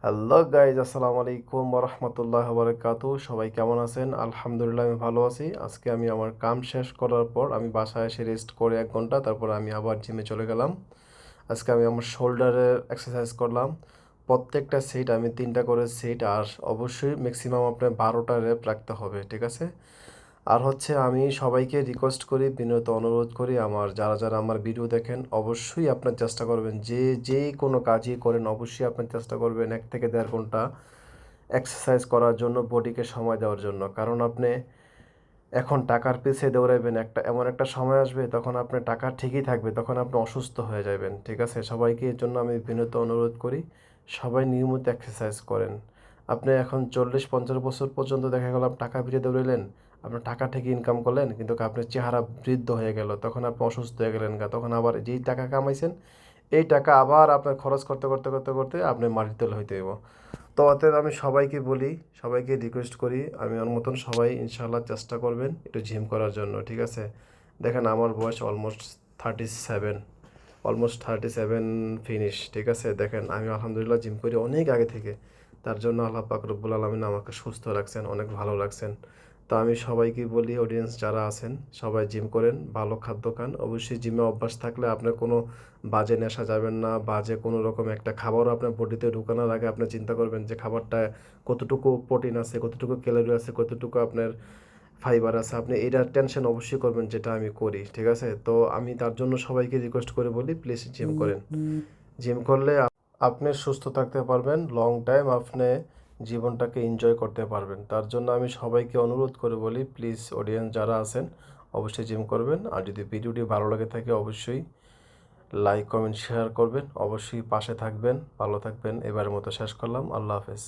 Hello guys, আসসালামু আলাইকুম ওরহমতুল্লাহ বারাকাতু। সবাই কেমন আছেন? আলহামদুলিল্লাহ, আমি ভালো আছি। আজকে আমি আমার কাম শেষ করার পর আমি বাসায় এসে রেস্ট করে 1 ঘন্টা, তারপর আমি আবার জিমে চলে গেলাম। আজকে আমি আমার শোল্ডারের এক্সারসাইজ করলাম। প্রত্যেকটা সেট আমি 3টা করে সেট, আর অবশ্যই ম্যাক্সিমাম আপনার 12টা রেপ রাখতে হবে, ঠিক আছে? আর হচ্ছে আমি সবাইকে রিকোয়েস্ট করি, বিনীত অনুরোধ করি, আমার যারা যারা আমার ভিডিও দেখেন অবশ্যই আপনার চেষ্টা করবেন, যে কোনো কাজই করেন অবশ্যই আপনার চেষ্টা করবেন 1 থেকে 1.5 ঘন্টা এক্সারসাইজ করার জন্য, বডিকে সময় দেওয়ার জন্য। কারণ আপনি এখন টাকার পিছে দৌড়াইবেন, এমন একটা সময় আসবে তখন আপনার টাকা ঠিকই থাকবে, তখন আপনি অসুস্থ হয়ে যাবেন, ঠিক আছে? সবাইকে এর জন্য আমি বিনীত অনুরোধ করি, সবাই নিয়মিত এক্সারসাইজ করেন। আপনি এখন 40-50 বছর পর্যন্ত দেখা গেল আপনি টাকা পিছে দৌড়াইলেন, আপনার টাকা ঠিকই ইনকাম করলেন, কিন্তু আপনার চেহারা বৃদ্ধ হয়ে গেল, তখন আপনি অসুস্থ হয়ে গেলেন তখন আবার যেই টাকা কামাইছেন এই টাকা আবার আপনার খরচ করতে করতে করতে করতে আপনি মাটির তলে হইতে হইব। তো অতএব আমি সবাইকে বলি, সবাইকে রিকোয়েস্ট করি, আমি ওর মতন সবাই ইনশাল্লাহ চেষ্টা করবেন একটু জিম করার জন্য, ঠিক আছে? দেখেন আমার বয়স অলমোস্ট 37 ফিনিশ, ঠিক আছে? দেখেন আমি আলহামদুলিল্লাহ জিম করি অনেক আগে থেকে। তার জন্য আল্লাহ পাক রব্বুল আলামিন আমাকে সুস্থ রাখছেন, অনেক ভালো রাখছেন। তো আমি সবাইকে বলি, অডিয়েন্স যারা আছেন সবাই জিম করেন, ভালো খাদ্য খান। অবশ্যই জিমে অভ্যাস থাকলে আপনার কোনো বাজে নেশা যাবেন না, বাজে কোনো রকম একটা খাবারও আপনার বডিতে ঢুকানোর আগে আপনি চিন্তা করবেন যে খাবারটা কতটুকু প্রোটিন আছে, কতটুকু ক্যালোরি আছে, কতটুকু আপনার ফাইবার আছে। আপনি এটার টেনশন অবশ্যই করবেন, যেটা আমি করি, ঠিক আছে? তো আমি তার জন্য সবাইকে রিকোয়েস্ট করে বলি, প্লিজ জিম করেন। জিম করলে আপনি সুস্থ থাকতে পারবেন, লং টাইম আপনি জীবনটাকে এনজয় করতে পারবেন। তার জন্য আমি সবাইকে অনুরোধ করে বলি, প্লিজ অডিয়েন্স যারা আছেন অবশ্যই জিম করবেন। আর যদি ভিডিওটি ভালো লাগে থাকে অবশ্যই লাইক কমেন্ট শেয়ার করবেন, অবশ্যই পাশে থাকবেন। ভালো থাকবেন। এবারের মতো শেষ করলাম। আল্লাহ হাফেজ।